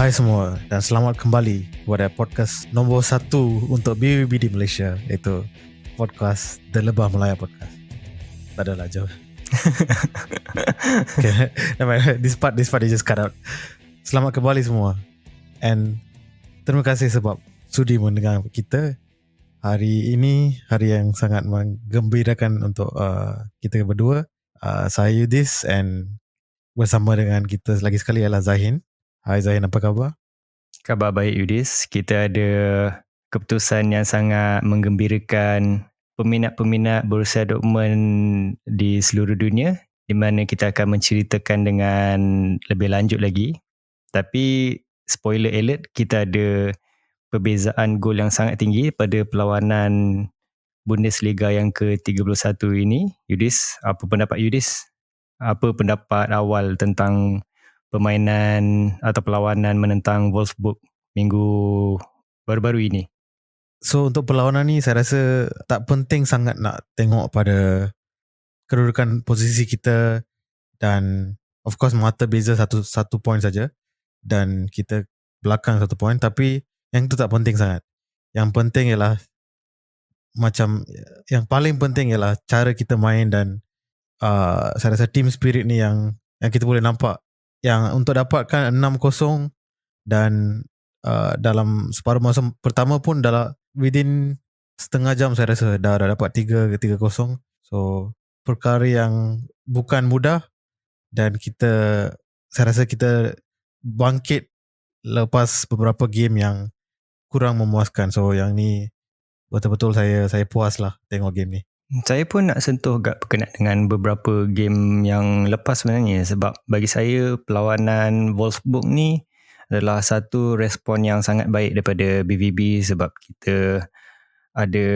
Hai semua dan selamat kembali kepada podcast nombor 1 untuk BBB di Malaysia, iaitu podcast The Lebah Melaya Podcast. Tak adalah jauh. Okay. This part you just cut out. Selamat kembali semua. And terima kasih sebab sudi mendengar kita. Hari ini hari yang sangat menggembirakan untuk kita berdua. Saya Yudis and bersama dengan kita lagi sekali ialah Zahin. Hai Zahin, apa khabar? Khabar baik Yudis, kita ada keputusan yang sangat menggembirakan peminat-peminat Borussia Dortmund di seluruh dunia, di mana kita akan menceritakan dengan lebih lanjut lagi. Tapi spoiler alert, kita ada perbezaan gol yang sangat tinggi pada perlawanan Bundesliga yang ke-31 ini. Yudis, apa pendapat Yudis? Apa pendapat awal tentang permainan atau perlawanan menentang Wolfsburg minggu baru-baru ini? So untuk perlawanan ni saya rasa tak penting sangat nak tengok pada kedudukan posisi kita, dan of course mata beza satu point saja dan kita belakang 1 point, tapi yang itu tak penting sangat. Yang penting ialah yang paling penting ialah cara kita main, dan saya rasa team spirit ni yang kita boleh nampak, yang untuk dapatkan 6-0 dan dalam separuh masa pertama pun dalam within setengah jam saya rasa dah dapat 3-0. So perkara yang bukan mudah, dan saya rasa kita bangkit lepas beberapa game yang kurang memuaskan. So yang ni betul-betul saya puas lah tengok game ni. Saya pun nak sentuh agak berkenaan dengan beberapa game yang lepas sebenarnya, sebab bagi saya perlawanan Wolfsburg ni adalah satu respon yang sangat baik daripada BVB, sebab kita ada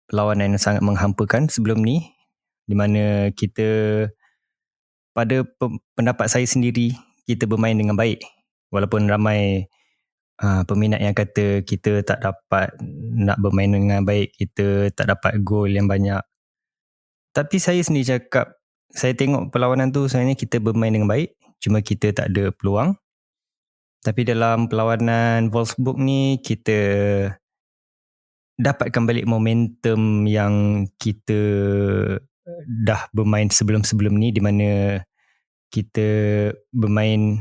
perlawanan yang sangat menghampakan sebelum ni, di mana kita, pada pendapat saya sendiri, kita bermain dengan baik, walaupun ramai peminat yang kata kita tak dapat nak bermain dengan baik, kita tak dapat gol yang banyak. Tapi saya sendiri cakap, saya tengok perlawanan tu sebenarnya kita bermain dengan baik, cuma kita tak ada peluang. Tapi dalam perlawanan Wolfsburg ni, kita dapatkan balik momentum yang kita dah bermain sebelum-sebelum ni, di mana kita bermain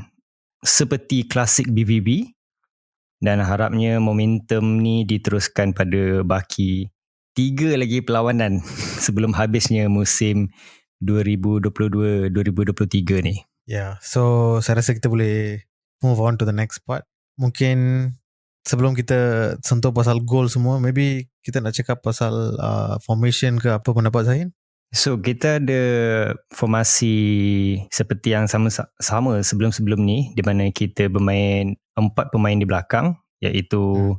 seperti klasik BVB, dan harapnya momentum ni diteruskan pada baki 3 lagi perlawanan sebelum habisnya musim 2022-2023 ni. Yeah, so saya rasa kita boleh move on to the next part. Mungkin sebelum kita sentuh pasal goal semua, maybe kita nak cakap pasal formation ke apa, pendapat Zahin? So kita ada formasi seperti yang sama sebelum-sebelum ni, di mana kita bermain 4 pemain di belakang, iaitu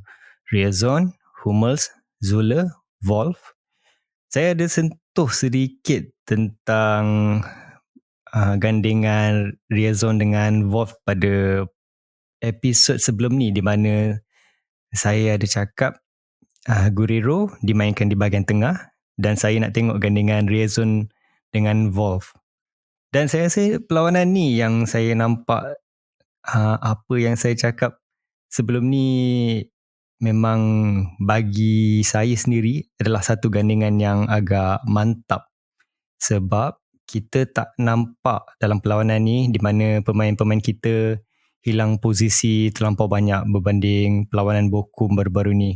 Riazon, Hummels, Zule, Wolf. Saya ada sentuh sedikit tentang gandingan Riazon dengan Wolf pada episod sebelum ni, di mana saya ada cakap Guerrero dimainkan di bahagian tengah, dan saya nak tengok gandingan Riazon dengan Wolf. Dan saya rasa perlawanan ni yang saya nampak apa yang saya cakap sebelum ni memang bagi saya sendiri adalah satu gandingan yang agak mantap, sebab kita tak nampak dalam perlawanan ni di mana pemain-pemain kita hilang posisi terlampau banyak berbanding perlawanan Bochum baru-baru ni.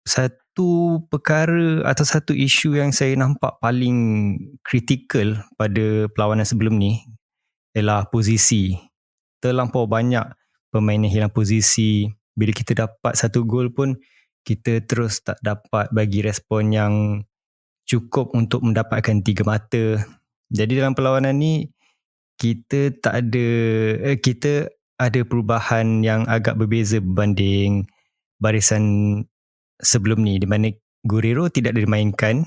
Satu perkara atau satu isu yang saya nampak paling kritikal pada perlawanan sebelum ni ialah posisi. Terlampau banyak pemain yang hilang posisi. Bila kita dapat satu gol pun, kita terus tak dapat bagi respon yang cukup untuk mendapatkan 3 mata. Jadi dalam perlawanan ni, kita ada perubahan yang agak berbeza berbanding barisan sebelum ni, di mana Guerrero tidak dimainkan,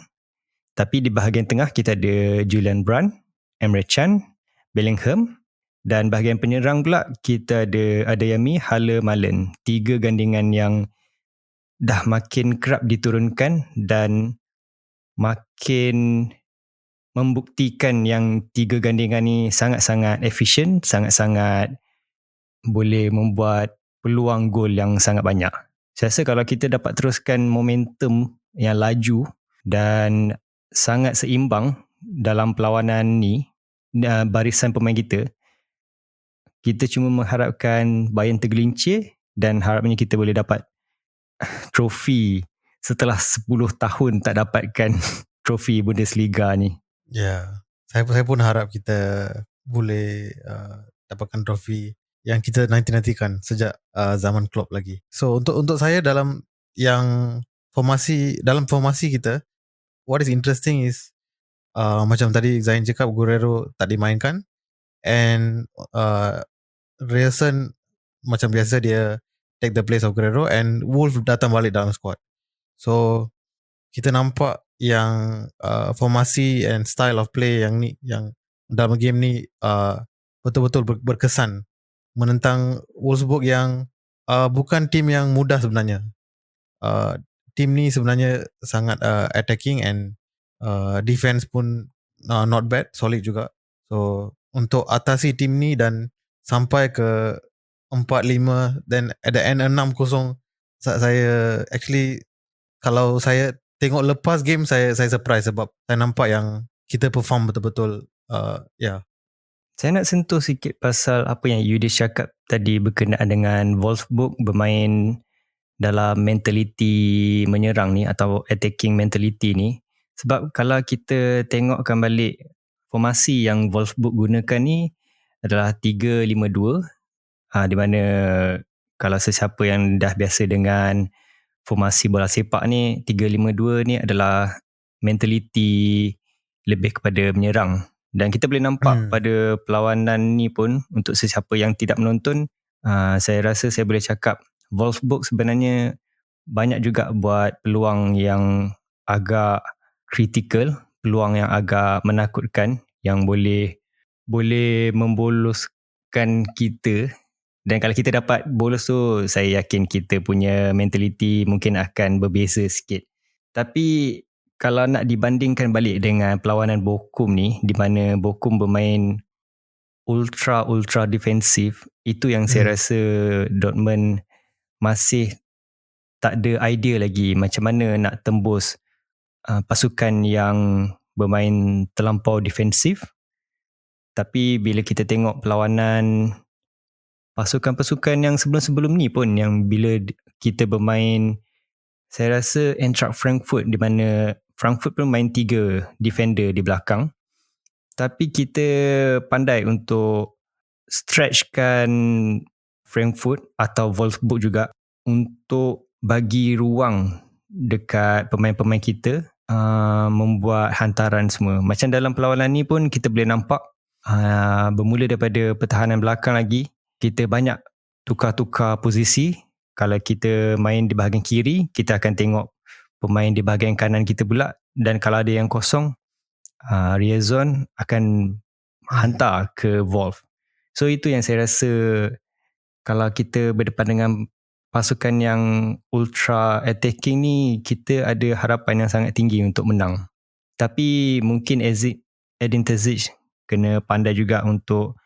tapi di bahagian tengah kita ada Julian Brandt, Emre Can, Bellingham, dan bahagian penyerang pula kita ada Adeyemi, Haller, Malen. 3 gandingan yang dah makin kerap diturunkan dan makin membuktikan yang 3 gandingan ni sangat-sangat efisien, sangat-sangat boleh membuat peluang gol yang sangat banyak. Saya rasa kalau kita dapat teruskan momentum yang laju dan sangat seimbang dalam perlawanan ni, barisan pemain kita cuma mengharapkan Bayern tergelincir dan harapnya kita boleh dapat trofi setelah 10 tahun tak dapatkan trofi Bundesliga ni. Ya, saya pun harap kita boleh dapatkan trofi yang kita nanti-nantikan sejak zaman Klopp lagi. So untuk saya dalam formasi kita, what is interesting is macam tadi Zain cakap, Guerrero tak dimainkan, and Reason macam biasa dia take the place of Guerrero, and Wolf datang balik dalam squad. So kita nampak yang formasi and style of play yang dalam game ni betul-betul berkesan menentang Wolfsburg yang bukan tim yang mudah sebenarnya. Tim ni sebenarnya sangat attacking, and defense pun not bad, solid juga. So untuk atasi tim ni dan sampai ke 4-5, then at the end 6-0, saya actually, kalau saya tengok lepas game, saya surprise sebab saya nampak yang kita perform betul-betul. Yeah. Saya nak sentuh sikit pasal apa yang Yudis cakap tadi berkenaan dengan Wolfsburg bermain dalam mentaliti menyerang ni atau attacking mentality ni. Sebab kalau kita tengokkan balik formasi yang Wolfsburg gunakan ni adalah 3-5-2, di mana kalau sesiapa yang dah biasa dengan formasi bola sepak ni, 3-5-2 ni adalah mentaliti lebih kepada menyerang. Dan kita boleh nampak pada perlawanan ni pun, untuk sesiapa yang tidak menonton, saya rasa saya boleh cakap Wolfsburg sebenarnya banyak juga buat peluang yang agak kritikal, peluang yang agak menakutkan yang boleh memboloskan kita. Dan kalau kita dapat bolos tu, saya yakin kita punya mentaliti mungkin akan berbeza sikit. Tapi kalau nak dibandingkan balik dengan perlawanan Bochum ni, di mana Bochum bermain ultra defensif, itu yang saya rasa Dortmund masih tak ada idea lagi macam mana nak tembus pasukan yang bermain terlampau defensif. Tapi bila kita tengok perlawanan pasukan-pasukan yang sebelum-sebelum ni pun, yang bila kita bermain, saya rasa Eintracht Frankfurt, di mana Frankfurt pun main 3 defender di belakang, tapi kita pandai untuk stretchkan Frankfurt atau Wolfsburg juga untuk bagi ruang dekat pemain-pemain kita, membuat hantaran semua. Macam dalam perlawanan ni pun kita boleh nampak, bermula daripada pertahanan belakang lagi, kita banyak tukar-tukar posisi. Kalau kita main di bahagian kiri, kita akan tengok pemain di bahagian kanan kita pula, dan kalau ada yang kosong, Riazon akan hantar ke Wolf. So itu yang saya rasa, kalau kita berdepan dengan pasukan yang ultra attacking ni, kita ada harapan yang sangat tinggi untuk menang. Tapi mungkin Edin Terzic kena pandai juga untuk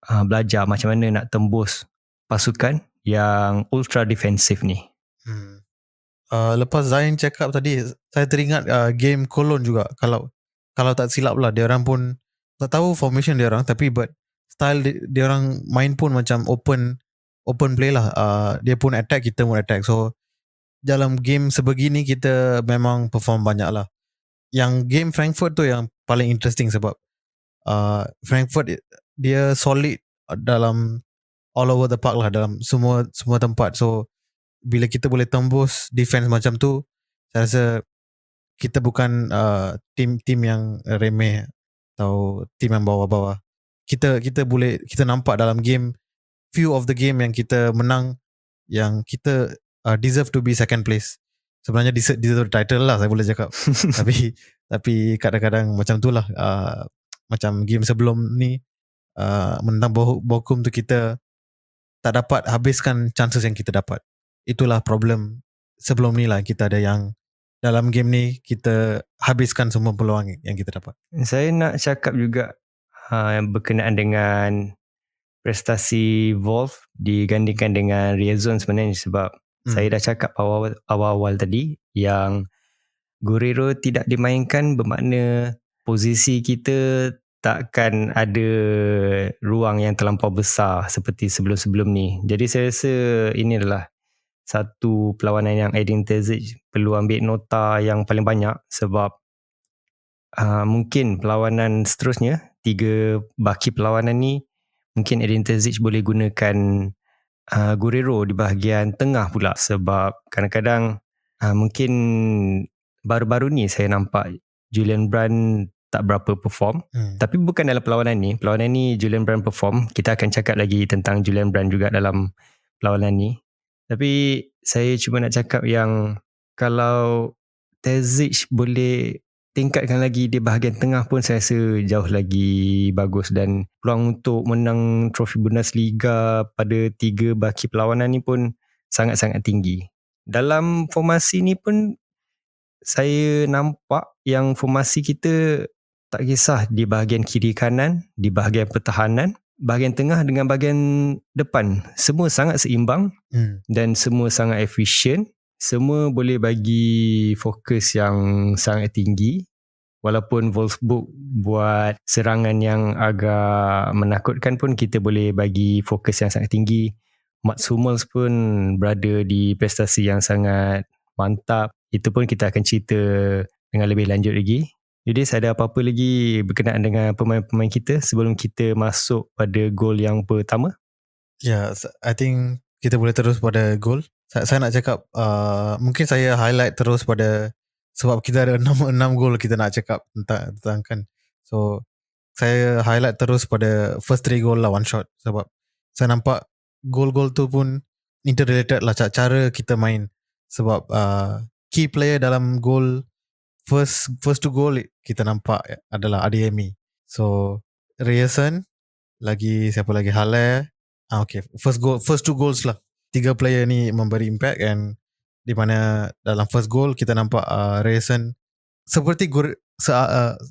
belajar macam mana nak tembus pasukan yang ultra defensif ni. Lepas Zain cakap tadi, saya teringat game Cologne juga. Kalau tak silap lah, dia orang pun tak tahu formation dia orang, tapi style dia orang main pun macam open play lah. Dia pun attack, kita pun attack. So dalam game sebegini kita memang perform banyak lah. Yang game Frankfurt tu yang paling interesting sebab Frankfurt dia solid dalam all over the park lah, dalam semua tempat. So bila kita boleh tembus defense macam tu, saya rasa kita bukan tim yang remeh atau tim yang bawah-bawah. Kita nampak dalam game, few of the game yang kita menang, yang kita deserve to be second place. Sebenarnya deserve title lah, saya boleh cakap. tapi kadang-kadang macam tu lah. Macam game sebelum ni, menentang Bochum tu, kita tak dapat habiskan chances yang kita dapat. Itulah problem sebelum ni lah. Kita ada yang dalam game ni kita habiskan semua peluang yang kita dapat. Saya nak cakap juga berkenaan dengan prestasi Wolf digandingkan dengan Riazon sebenarnya, sebab saya dah cakap awal-awal tadi yang Guerrero tidak dimainkan bermakna posisi kita takkan ada ruang yang terlampau besar seperti sebelum-sebelum ni. Jadi saya rasa ini adalah satu perlawanan yang Edin Terzic perlu ambil nota yang paling banyak, sebab mungkin perlawanan seterusnya, 3 baki perlawanan ni mungkin Edin Terzic boleh gunakan Guerrero di bahagian tengah pula, sebab kadang-kadang mungkin baru-baru ni saya nampak Julian Brand tak berapa perform. Tapi bukan dalam perlawanan ni Julian Brand perform. Kita akan cakap lagi tentang Julian Brand juga dalam perlawanan ni. Tapi saya cuma nak cakap yang kalau Terzic boleh tingkatkan lagi di bahagian tengah pun, saya rasa jauh lagi bagus, dan peluang untuk menang trofi Bundesliga pada 3 baki perlawanan ni pun sangat-sangat tinggi. Dalam formasi ni pun saya nampak yang formasi kita tak kisah di bahagian kiri kanan, di bahagian pertahanan, bahagian tengah dengan bahagian depan, semua sangat seimbang dan semua sangat efisien. Semua boleh bagi fokus yang sangat tinggi. Walaupun Wolfsburg buat serangan yang agak menakutkan pun, kita boleh bagi fokus yang sangat tinggi. Mats Hummels pun berada di prestasi yang sangat mantap. Itu pun kita akan cerita dengan lebih lanjut lagi. Jadi ada apa-apa lagi berkenaan dengan pemain-pemain kita sebelum kita masuk pada gol yang pertama? Ya, I think kita boleh terus pada gol. Saya nak cakap mungkin saya highlight terus pada, sebab kita ada 6 gol kita nak cakap tentang kan. So saya highlight terus pada first 3 gol lah, one shot, sebab saya nampak gol-gol tu pun interrelated lah, cara kita main. Sebab key player dalam gol first 2 gol kita nampak adalah Adeyemi. So Ryerson, lagi siapa lagi, Haller. Okay, first 2 goals lah, 3 player ni memberi impact, and di mana dalam first goal kita nampak Ryerson seperti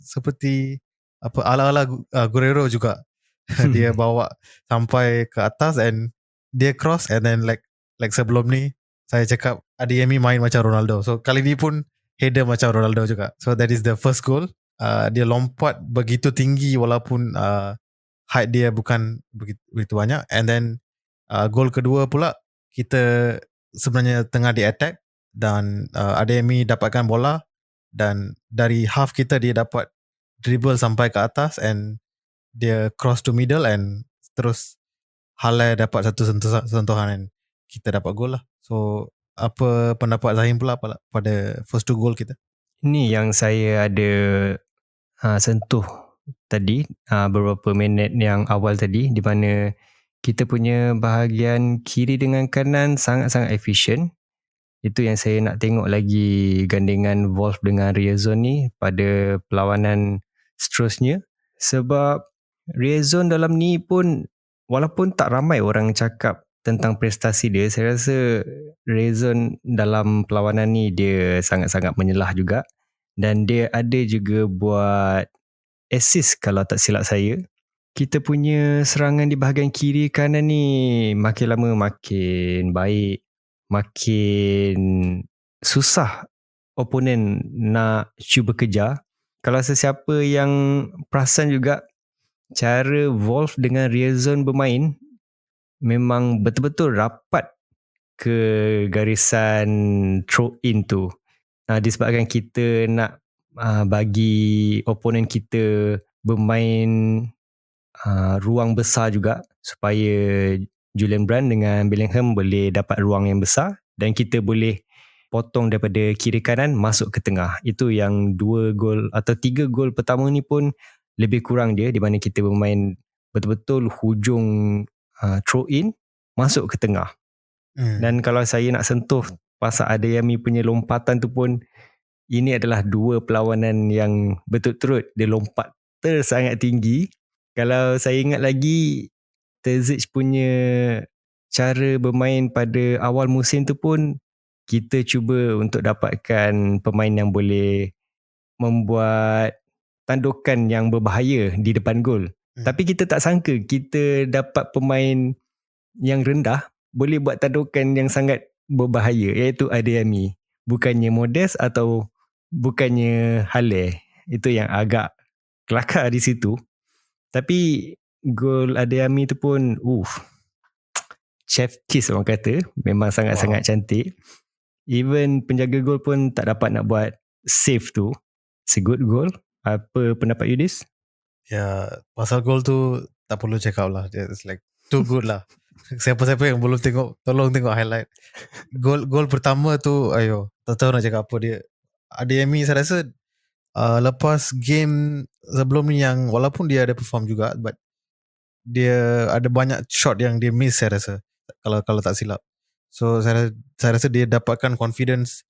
seperti apa ala-ala Guerrero juga. Dia bawa sampai ke atas and dia cross, and then like sebelum ni saya cakap Adeyemi main macam Ronaldo. So kali ni pun header macam Ronaldo juga. So that is the first goal. Dia lompat begitu tinggi walaupun height dia bukan begitu banyak. And then gol kedua pula, kita sebenarnya tengah di attack dan Adeyemi dapatkan bola, dan dari half kita dia dapat dribble sampai ke atas and dia cross to middle, and terus Haller dapat satu sentuhan and kita dapat gol lah. So apa pendapat Zahim pula pada first 2 gol kita? Ini yang saya ada sentuh tadi, beberapa minit yang awal tadi, di mana kita punya bahagian kiri dengan kanan sangat-sangat efisien. Itu yang saya nak tengok lagi gandingan Wolf dengan Ryerson ni pada perlawanan seterusnya. Sebab Ryerson dalam ni pun, walaupun tak ramai orang cakap tentang prestasi dia, saya rasa Ryerson dalam perlawanan ni dia sangat-sangat menyelah juga. Dan dia ada juga buat assist kalau tak silap saya. Kita punya serangan di bahagian kiri kanan ni makin lama makin baik, makin susah oponen nak cuba kejar. Kalau sesiapa yang perasan juga, cara Wolf dengan Ryerson bermain memang betul-betul rapat ke garisan throw in tu. Disebabkan kita nak bagi oponen kita bermain ruang besar juga, supaya Julian Brand dengan Bellingham boleh dapat ruang yang besar dan kita boleh potong daripada kiri kanan masuk ke tengah. Itu yang 2 gol atau 3 gol pertama ni pun lebih kurang dia, di mana kita bermain betul-betul hujung throw in masuk ke tengah. Dan kalau saya nak sentuh pasal Adeyemi punya lompatan tu pun, ini adalah 2 perlawanan yang betul-betul dia lompat sangat tinggi. Kalau saya ingat lagi, Terzic punya cara bermain pada awal musim tu pun, kita cuba untuk dapatkan pemain yang boleh membuat tandukan yang berbahaya di depan gol. Tapi kita tak sangka kita dapat pemain yang rendah boleh buat tadukan yang sangat berbahaya, iaitu Adeyemi. Bukannya Modest atau bukannya Halle. Itu yang agak kelakar di situ. Tapi gol Adeyemi tu pun chef kiss orang kata. Memang sangat-sangat cantik. Even penjaga gol pun tak dapat nak buat save tu. It's a good goal. Apa pendapat Yudis? Ya, pasal gol tu tak perlu check out lah. It's like too good lah. Siapa-siapa yang belum tengok, tolong tengok highlight. Gol pertama tu, ayo, tak tahu nak cakap apa dia. Adeyemi saya rasa lepas game sebelum ni yang walaupun dia ada perform juga, but dia ada banyak shot yang dia miss saya rasa, kalau tak silap. So saya rasa dia dapatkan confidence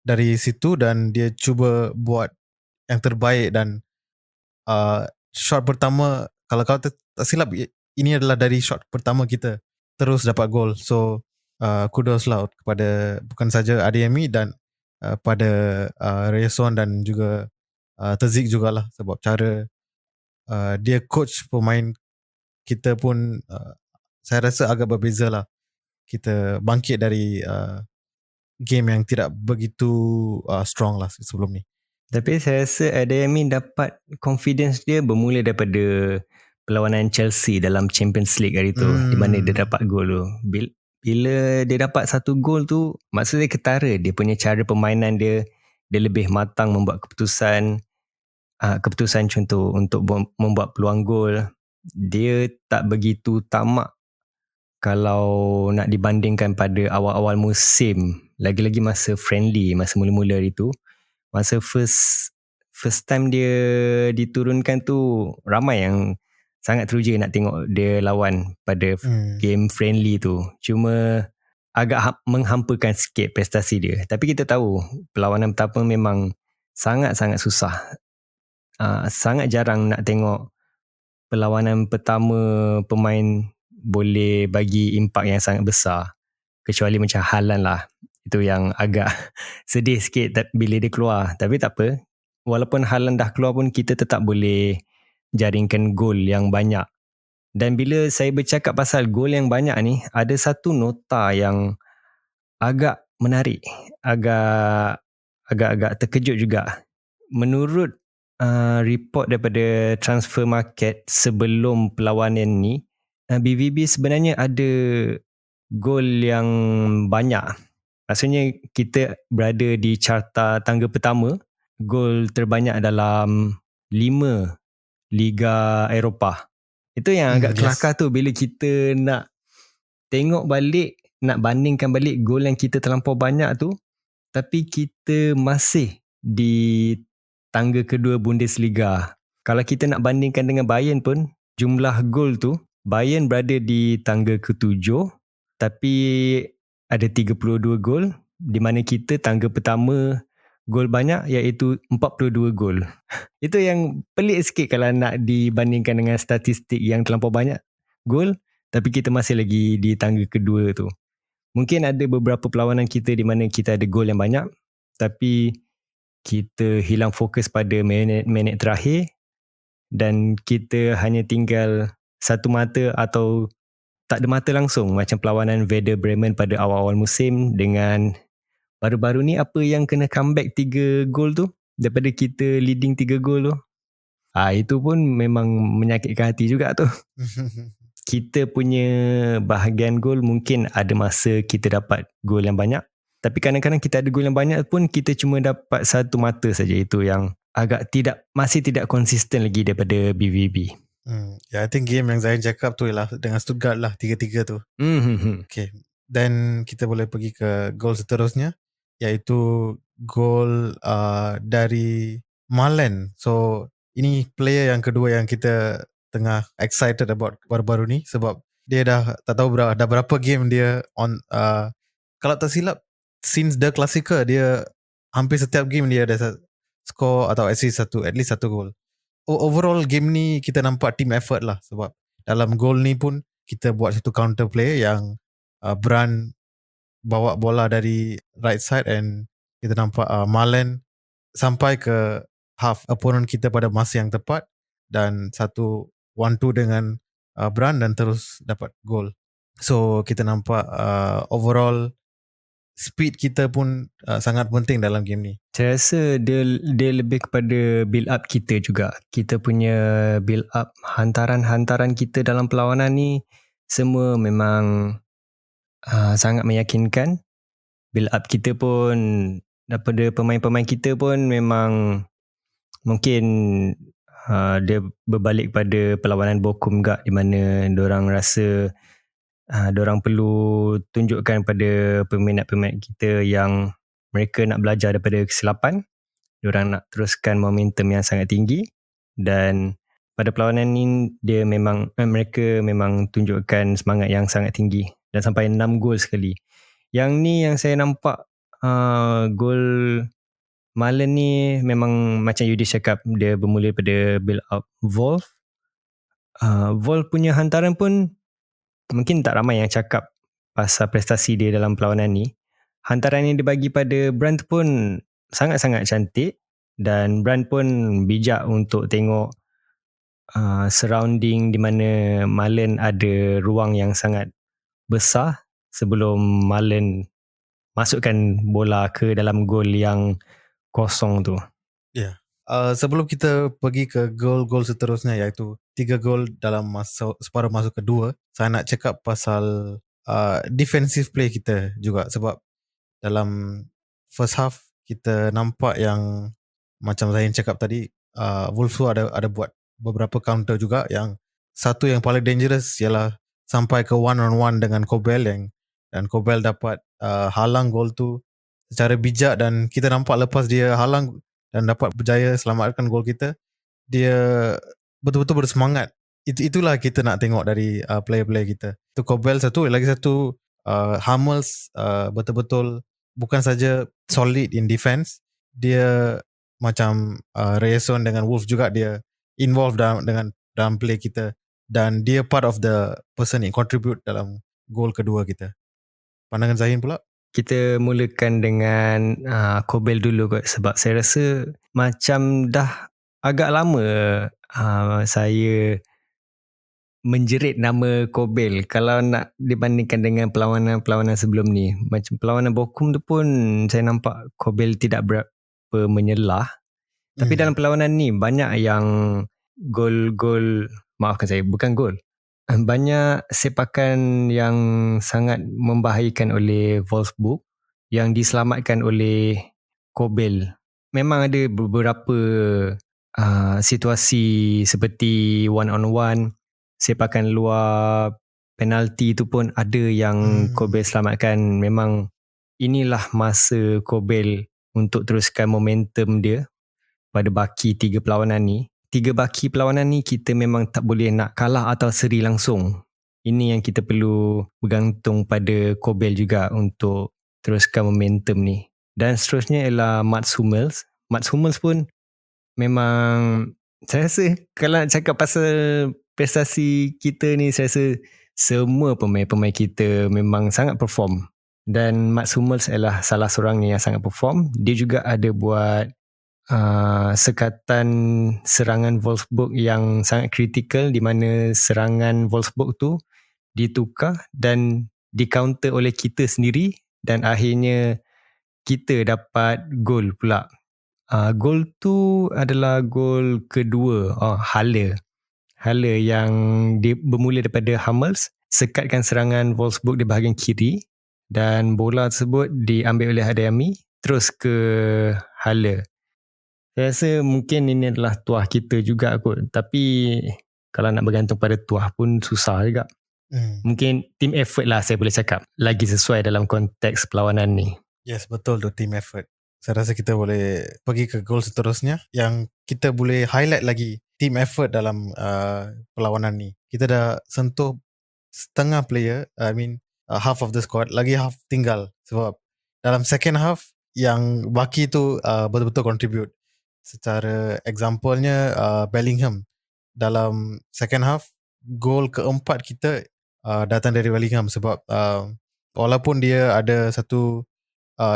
dari situ dan dia cuba buat yang terbaik. Dan shot pertama, kalau tak silap, ini adalah dari shot pertama kita terus dapat gol. So kudos lah kepada bukan saja Adeyemi dan pada Reson dan juga Terzik jugalah, sebab cara dia coach pemain kita pun saya rasa agak berbeza lah. Kita bangkit dari game yang tidak begitu strong lah sebelum ni. Tapi saya rasa Adeyemi dapat confidence dia bermula daripada perlawanan Chelsea dalam Champions League hari tu, di mana dia dapat gol tu. Bila dia dapat satu gol tu, maksudnya ketara dia punya cara permainan dia lebih matang membuat keputusan contoh untuk membuat peluang gol. Dia tak begitu tamak kalau nak dibandingkan pada awal-awal musim, lagi-lagi masa friendly, masa mula-mula itu. Masa first time dia diturunkan tu, ramai yang sangat teruja nak tengok dia lawan pada game friendly tu. Cuma agak menghampakan sikit prestasi dia. Tapi kita tahu perlawanan pertama memang sangat-sangat susah. Sangat jarang nak tengok perlawanan pertama pemain boleh bagi impak yang sangat besar, kecuali macam Haaland lah. Itu yang agak sedih sikit bila dia keluar. Tapi tak apa, walaupun Haaland dah keluar pun kita tetap boleh jaringkan gol yang banyak. Dan bila saya bercakap pasal gol yang banyak ni, ada satu nota yang agak menarik, agak terkejut juga. Menurut report daripada transfer market sebelum perlawanan ni, BVB sebenarnya ada gol yang banyak. Maksudnya kita berada di carta tangga pertama, gol terbanyak dalam 5 Liga Eropah. Itu yang agak kelakar tu, bila kita nak tengok balik, nak bandingkan balik gol yang kita terlampau banyak tu, tapi kita masih di tangga kedua Bundesliga. Kalau kita nak bandingkan dengan Bayern pun, jumlah gol tu, Bayern berada di tangga ke-7, tapi ada 32 gol, di mana kita tangga pertama gol banyak, iaitu 42 gol. Itu yang pelik sikit kalau nak dibandingkan dengan statistik yang terlampau banyak gol, tapi kita masih lagi di tangga kedua tu. Mungkin ada beberapa perlawanan kita di mana kita ada gol yang banyak, tapi kita hilang fokus pada minit terakhir dan kita hanya tinggal satu mata atau tak ada mata langsung, macam perlawanan Werder Bremen pada awal-awal musim, dengan baru-baru ni apa yang kena comeback 3 gol tu daripada kita leading 3 gol tu. Itu pun memang menyakitkan hati juga tu. Kita punya bahagian gol mungkin ada masa kita dapat gol yang banyak, tapi kadang-kadang kita ada gol yang banyak pun kita cuma dapat satu mata saja. Itu yang agak masih tidak konsisten lagi daripada BVB. I think game yang Zain cakap tu ialah dengan Stuttgart lah, 3-3 tu. Okay, then kita boleh pergi ke gol seterusnya, iaitu gol dari Malen. So ini player yang kedua yang kita tengah excited about baru-baru ni, sebab dia dah tak tahu dah berapa game dia on, kalau tak silap since the Clasica, dia hampir setiap game dia ada score atau at least satu gol. Overall game ni kita nampak team effort lah, sebab dalam gol ni pun kita buat satu counter play yang Brand bawa bola dari right side, and kita nampak Malen sampai ke half opponent kita pada masa yang tepat, dan satu 1-2 dengan Brand dan terus dapat gol. So kita nampak overall speed kita pun sangat penting dalam game ni. Saya rasa dia lebih kepada build up kita juga. Kita punya build up hantaran-hantaran kita dalam perlawanan ni semua memang sangat meyakinkan. Build up kita pun daripada pemain-pemain kita pun memang mungkin dia berbalik pada perlawanan Bochum juga, di mana diorang rasa diorang perlu tunjukkan pada peminat-peminat kita yang mereka nak belajar daripada kesilapan. Diorang nak teruskan momentum yang sangat tinggi, dan pada perlawanan ni mereka memang tunjukkan semangat yang sangat tinggi dan sampai 6 gol sekali. Yang ni yang saya nampak gol Malen ni memang macam Yudi cakap, dia bermula daripada build up Wolf. Wolf punya hantaran pun mungkin tak ramai yang cakap pasal prestasi dia dalam perlawanan ni. Hantaran yang dibagi pada Brand pun sangat-sangat cantik, dan Brand pun bijak untuk tengok surrounding di mana Malen ada ruang yang sangat besar sebelum Malen masukkan bola ke dalam gol yang kosong tu. Ya. Sebelum kita pergi ke gol-gol seterusnya, iaitu 3 gol dalam separuh masa kedua, saya nak cakap pasal defensive play kita juga, sebab dalam first half kita nampak yang macam Zain cakap tadi, Wolves tu ada buat beberapa counter juga, yang satu yang paling dangerous ialah sampai ke one on one dengan Kobel, dan Kobel dapat halang gol tu secara bijak, dan kita nampak lepas dia halang dan dapat berjaya selamatkan gol kita, dia betul-betul bersemangat. Itulah kita nak tengok dari player-player kita. Itu Kobel satu, lagi satu Hummels betul-betul bukan saja solid in defense, dia macam Rayson dengan Wolf juga, dia involved dalam play kita, dan dia part of the person yang contribute dalam gol kedua kita. Pandangan Zahin pula? Kita mulakan dengan Kobel dulu kot, sebab saya rasa macam dah agak lama saya menjerit nama Kobel kalau nak dibandingkan dengan perlawanan-perlawanan sebelum ni. Macam perlawanan Bochum tu pun saya nampak Kobel tidak berapa menyelah. Tapi dalam perlawanan ni banyak yang gol-gol, maafkan saya, bukan gol, banyak sepakan yang sangat membahayakan oleh Wolfsburg yang diselamatkan oleh Kobel. Memang ada beberapa situasi seperti one on one, sepakan luar penalti tu pun ada yang Kobel selamatkan. Memang inilah masa Kobel untuk teruskan momentum dia pada baki 3 perlawanan ni. 3 baki perlawanan ni kita memang tak boleh nak kalah atau seri langsung. Ini yang kita perlu bergantung pada Kobel juga untuk teruskan momentum ni. Dan seterusnya ialah Mats Hummels. Mats Hummels pun memang, saya rasa kalau nak cakap pasal prestasi kita ni, saya rasa semua pemain-pemain kita memang sangat perform. Dan Mats Hummels adalah salah seorangnya yang sangat perform. Dia juga ada buat sekatan serangan Wolfsburg yang sangat kritikal, di mana serangan Wolfsburg tu ditukar dan di-counter oleh kita sendiri, dan akhirnya kita dapat gol pula. Gol tu adalah gol kedua Halle yang bermula daripada Hummels, sekatkan serangan Wolfsburg di bahagian kiri, dan bola tersebut diambil oleh Adeyemi terus ke Halle. Saya rasa mungkin ini adalah tuah kita juga kot. Tapi kalau nak bergantung pada tuah pun susah juga. Mungkin team effort lah saya boleh cakap, lagi sesuai dalam konteks perlawanan ni. Yes, betul tu, team effort. Saya rasa kita boleh pergi ke gol seterusnya, yang kita boleh highlight lagi team effort dalam perlawanan ni. Kita dah sentuh setengah player, half of the squad, lagi half tinggal. Sebab dalam second half yang baki tu betul-betul contribute. Secara example-nya Bellingham. Dalam second half, gol keempat kita datang dari Bellingham, sebab walaupun dia ada satu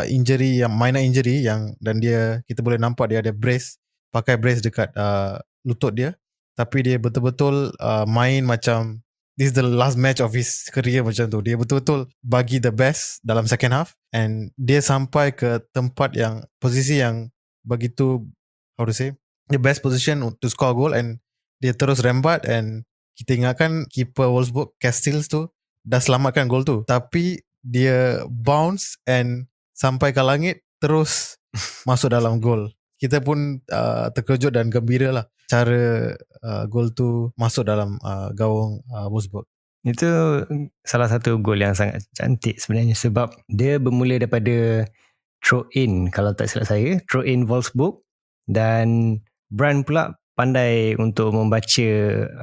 injury, yang minor injury, dan kita boleh nampak dia ada pakai brace dekat lutut dia, tapi dia betul-betul main macam this is the last match of his career macam tu. Dia betul-betul bagi the best dalam second half and dia sampai ke tempat yang posisi yang begitu, how to say, the best position to score goal and dia terus rembat and kita ingatkan keeper Wolfsburg Castells tu dah selamatkan gol tu, tapi dia bounce and sampai ke langit terus masuk dalam gol. Kita pun terkejut dan gembira lah cara gol tu masuk dalam gawang Wolfsburg. Itu salah satu gol yang sangat cantik sebenarnya sebab dia bermula daripada throw in, kalau tak silap saya, throw in Wolfsburg, dan Brand pula pandai untuk membaca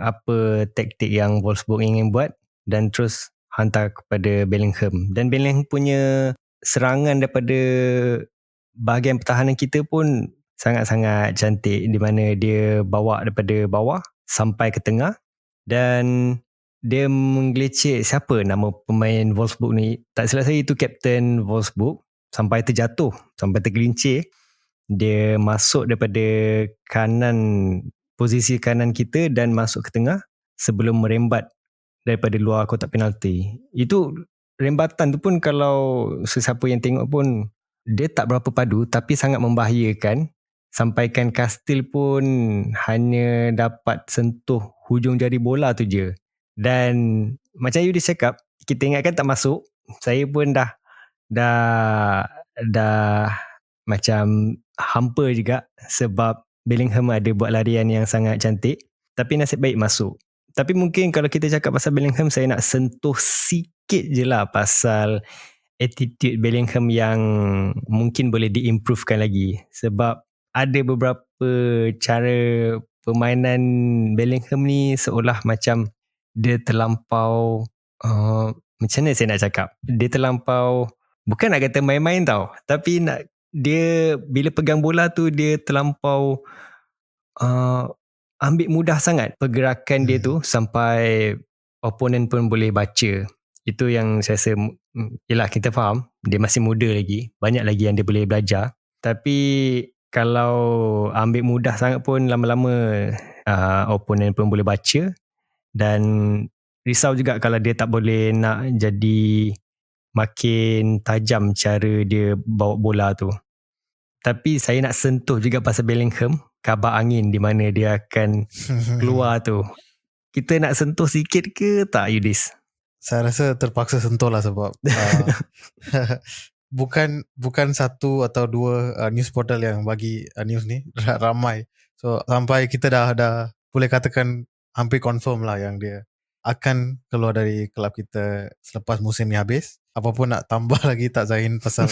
apa taktik yang Wolfsburg ingin buat dan terus hantar kepada Bellingham. Dan Bellingham punya serangan daripada bahagian pertahanan kita pun sangat-sangat cantik, di mana dia bawa daripada bawah sampai ke tengah dan dia menggelecek siapa nama pemain Wolfsburg ni, tak silap saya itu Kapten Wolfsburg, sampai terjatuh, sampai tergelincir. Dia masuk daripada kanan, posisi kanan kita, dan masuk ke tengah sebelum merembat daripada luar kotak penalti. Itu rembatan tu pun kalau sesiapa yang tengok pun dia tak berapa padu tapi sangat membahayakan. Sampaikan Castile pun hanya dapat sentuh hujung jari bola tu je. Dan macam you cakap, kita ingatkan tak masuk. Saya pun dah macam hampa juga sebab Bellingham ada buat larian yang sangat cantik, tapi nasib baik masuk. Tapi mungkin kalau kita cakap pasal Bellingham, saya nak sentuh sikit je lah pasal attitude Bellingham yang mungkin boleh diimprovekan lagi. Sebab ada beberapa cara permainan Bellingham ni seolah macam dia terlampau macam mana saya nak cakap, dia terlampau, bukan nak kata main-main tau, tapi dia bila pegang bola tu dia terlampau ambil mudah sangat pergerakan dia tu sampai opponent pun boleh baca. Itu yang saya rasa, yelah kita faham dia masih muda lagi, banyak lagi yang dia boleh belajar, tapi kalau ambil mudah sangat pun lama-lama opponent pun boleh baca. Dan risau juga kalau dia tak boleh nak jadi makin tajam cara dia bawa bola tu. Tapi saya nak sentuh juga pasal Bellingham, kabar angin di mana dia akan keluar tu. Kita nak sentuh sikit ke tak, Yudis? Saya rasa terpaksa sentuh lah sebab bukan satu atau dua news portal yang bagi news ni, ramai. So sampai kita dah boleh katakan hampir confirm lah yang dia akan keluar dari kelab kita selepas musim ni habis. Apa pun nak tambah lagi tak Zain pasal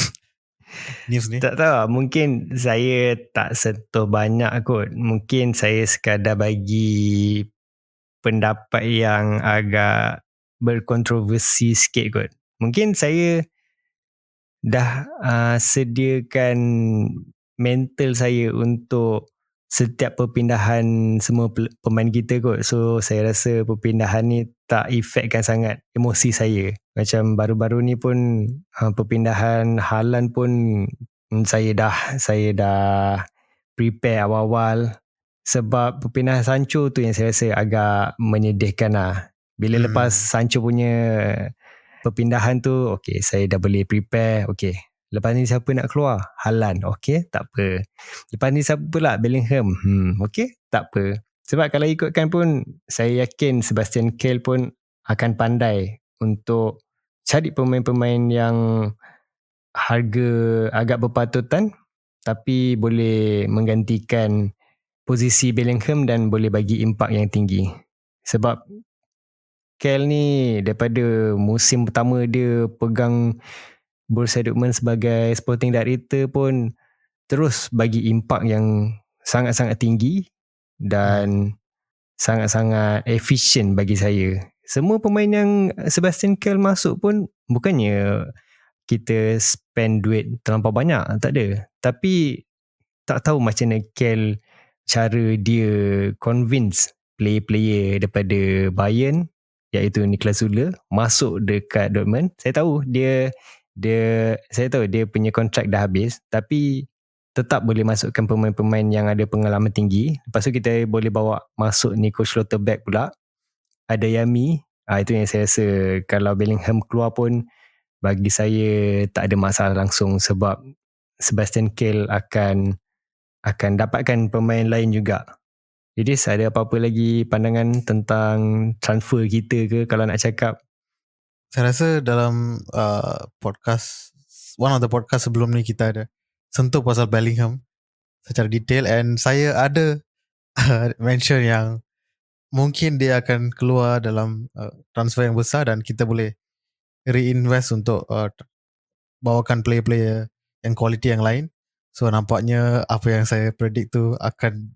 news ni? Tak tahu, mungkin saya tak sentuh banyak kot. Mungkin saya sekadar bagi pendapat yang agak berkontroversi sikit kot. Mungkin saya dah sediakan mental saya untuk setiap perpindahan semua pemain kita kot. So saya rasa perpindahan ni tak efekkan sangat emosi saya. Macam baru-baru ni pun perpindahan Haaland pun saya dah prepare awal-awal. Sebab perpindahan Sancho tu yang saya rasa agak menyedihkan lah. Bila lepas Sancho punya perpindahan tu, okay, saya dah boleh prepare. Okay, lepas ni siapa nak keluar? Haaland. Okay, tak apa. Lepas ni siapa pula? Bellingham. Okay, tak apa. Sebab kalau ikutkan pun, saya yakin Sebastian Kehl pun akan pandai untuk cari pemain-pemain yang harga agak berpatutan tapi boleh menggantikan posisi Bellingham dan boleh bagi impak yang tinggi. Sebab Kehl ni daripada musim pertama dia pegang Borussia Dortmund sebagai sporting director pun terus bagi impak yang sangat-sangat tinggi dan sangat-sangat efisien bagi saya. Semua pemain yang Sebastian Kehl masuk pun bukannya kita spend duit terlampau banyak, tak ada. Tapi tak tahu macam mana Kehl cara dia convince player-player daripada Bayern, iaitu Niklas Süle, masuk dekat Dortmund. Saya tahu dia punya kontrak dah habis, tapi tetap boleh masukkan pemain-pemain yang ada pengalaman tinggi. Lepas tu kita boleh bawa masuk Nico Schlotterbeck pula. Ada Yami. Itu yang saya rasa kalau Bellingham keluar pun bagi saya tak ada masalah langsung, sebab Sebastian Kehl akan dapatkan pemain lain juga. Jadi ada apa-apa lagi pandangan tentang transfer kita ke kalau nak cakap? Saya rasa dalam podcast, one of the podcast sebelum ni kita ada sentuh pasal Bellingham secara detail, and saya ada mention yang mungkin dia akan keluar dalam transfer yang besar dan kita boleh reinvest untuk bawakan player-player yang quality yang lain. So nampaknya apa yang saya predict tu akan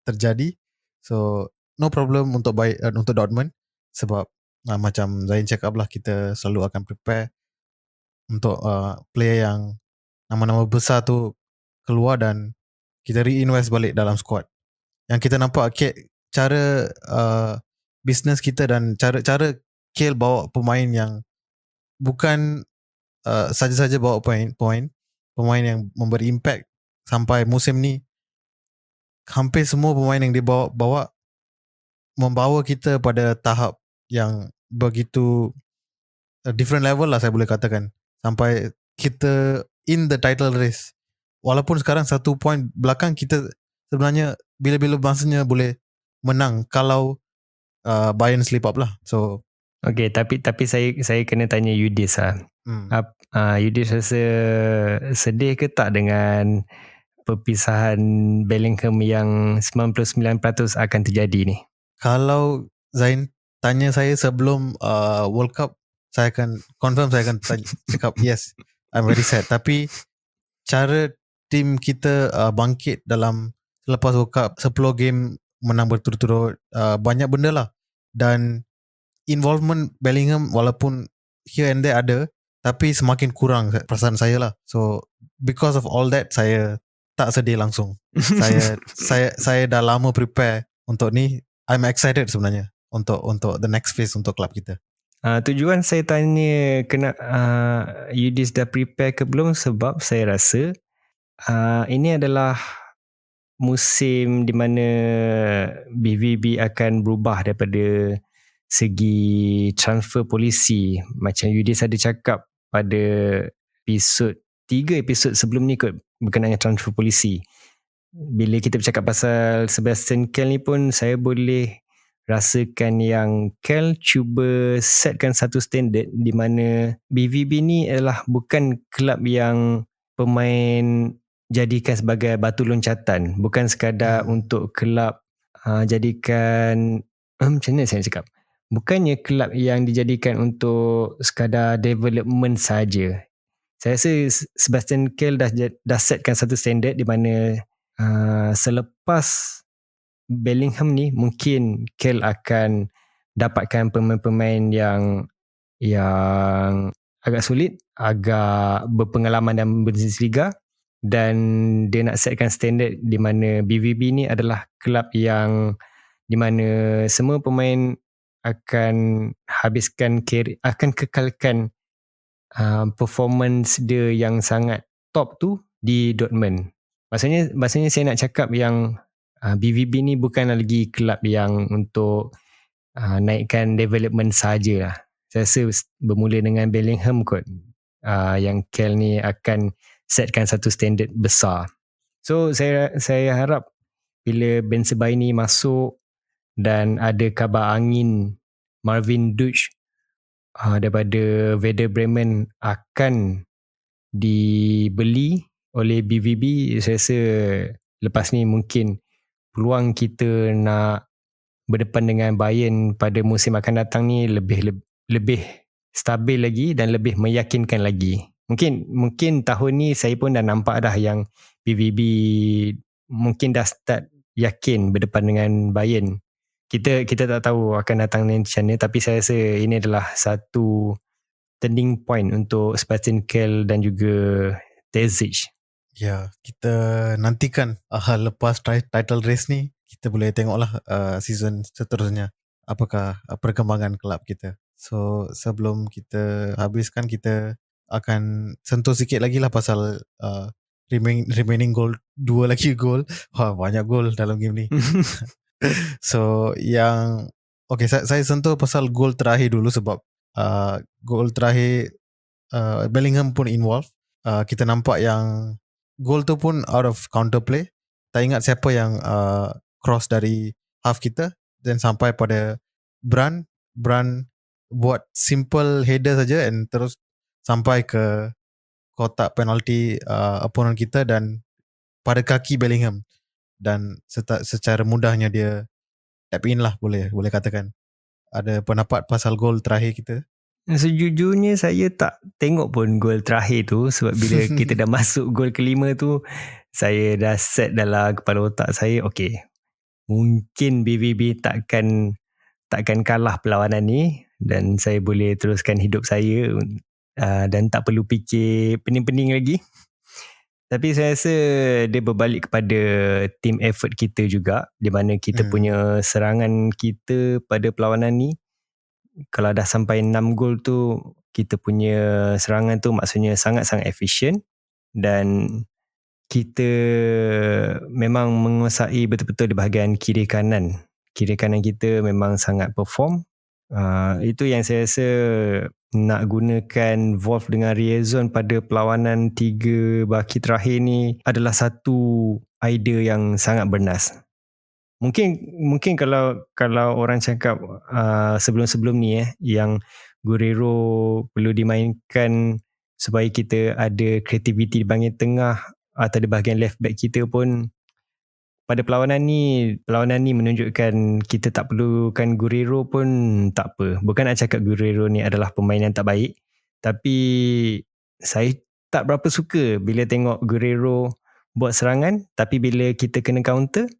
terjadi. So no problem untuk untuk Dortmund, sebab macam Zain cakap lah, kita selalu akan prepare untuk player yang nama-nama besar tu keluar dan kita reinvest balik dalam squad. Yang kita nampak cara business kita dan cara Kiel bawa pemain yang bukan saja-saja bawa pemain yang memberi impact. Sampai musim ni hampir semua pemain yang dibawa membawa kita pada tahap yang begitu different level lah, saya boleh katakan, sampai kita in the title race. Walaupun sekarang 1 point belakang, kita sebenarnya bila-bila masanya boleh menang kalau Bayern slip up lah. So Okay, tapi saya kena tanya Yudis lah. Yudis rasa sedih ke tak dengan perpisahan Bellingham yang 99% akan terjadi ni? Kalau Zain tanya saya sebelum World Cup, saya akan confirm, saya akan cakap yes, I'm very sad. Tapi cara tim kita bangkit dalam selepas World Cup, 10 game menang berturut-turut, banyak benda lah, dan involvement Bellingham walaupun here and there ada, tapi semakin kurang perasaan saya lah. So because of all that, saya tak sedih langsung. saya dah lama prepare untuk ni. I'm excited sebenarnya untuk the next phase untuk klub kita. Tujuan saya tanya kena Yudis dah prepare ke belum, sebab saya rasa ini adalah musim di mana BVB akan berubah daripada segi transfer polisi. Macam Yudis ada cakap pada tiga episod sebelum ni kot berkenaan dengan transfer polisi. Bila kita bercakap pasal Sebastian Kehl ni pun, saya boleh rasakan yang Kehl cuba setkan satu standard di mana BVB ni adalah bukan kelab yang pemain jadikan sebagai batu loncatan, bukan sekadar untuk kelab jadikan macam mana saya cakap, bukannya kelab yang dijadikan untuk sekadar development saja. Saya rasa Sebastian Kehl dah setkan satu standard di mana selepas Bellingham ni mungkin Kehl akan dapatkan pemain-pemain yang agak sulit, agak berpengalaman dalam Bundesliga, dan dia nak setkan standard di mana BVB ni adalah kelab yang di mana semua pemain akan habiskan akan kekalkan performance dia yang sangat top tu di Dortmund. Maksudnya saya nak cakap yang BVB ni bukan lagi kelab yang untuk naikkan development sajalah. Saya rasa bermula dengan Bellingham kot, yang Kehl ni akan setkan satu standard besar. So saya harap bila Ben Sebaini masuk dan ada kabar angin Marvin Dutch daripada Werder Bremen akan dibeli oleh BVB, saya rasa lepas ni mungkin peluang kita nak berdepan dengan Bayern pada musim akan datang ni lebih stabil lagi dan lebih meyakinkan lagi. Mungkin tahun ni saya pun dah nampak dah yang BVB mungkin dah start yakin berdepan dengan Bayern. Kita tak tahu akan datang macam mana, tapi saya rasa ini adalah satu turning point untuk Sebastian Kehl dan juga Terzic. Ya, kita nantikan lepas title race ni, kita boleh tengoklah season seterusnya apakah perkembangan kelab kita. So sebelum kita habiskan, kita akan sentuh sikit lagi lah pasal remaining goal 2 lagi goal. Wah, banyak goal dalam game ni. So yang okay, saya sentuh pasal goal terakhir dulu sebab goal terakhir Bellingham pun involve. Kita nampak yang goal tu pun out of counter play. Tak ingat siapa yang cross dari half kita dan sampai pada Brand buat simple header saja and terus sampai ke kotak penalti opponent kita dan pada kaki Bellingham, dan secara mudahnya dia tap in lah, boleh katakan. Ada pendapat pasal gol terakhir kita? Sejujurnya saya tak tengok pun gol terakhir tu, sebab bila kita dah masuk gol kelima tu, saya dah set dalam kepala otak saya, okay, mungkin BVB takkan kalah perlawanan ni dan saya boleh teruskan hidup saya dan tak perlu fikir pening-pening lagi. Tapi saya rasa dia berbalik kepada team effort kita juga, di mana kita punya serangan kita pada perlawanan ni, kalau dah sampai 6 gol tu, kita punya serangan tu maksudnya sangat-sangat efisien dan kita memang menguasai betul-betul di bahagian kiri kanan. Kiri kanan kita memang sangat perform. Itu yang saya rasa nak gunakan Wolf dengan Riazon pada perlawanan 3 baki terakhir ni adalah satu idea yang sangat bernas. Mungkin kalau orang cakap sebelum-sebelum ni yang Guerrero perlu dimainkan supaya kita ada kreativiti di bahagian tengah atau di bahagian left back kita pun, pada perlawanan ni menunjukkan kita tak perlukan Guerrero pun tak apa. Bukan nak cakap Guerrero ni adalah pemain yang tak baik, tapi saya tak berapa suka bila tengok Guerrero buat serangan, tapi bila kita kena counter,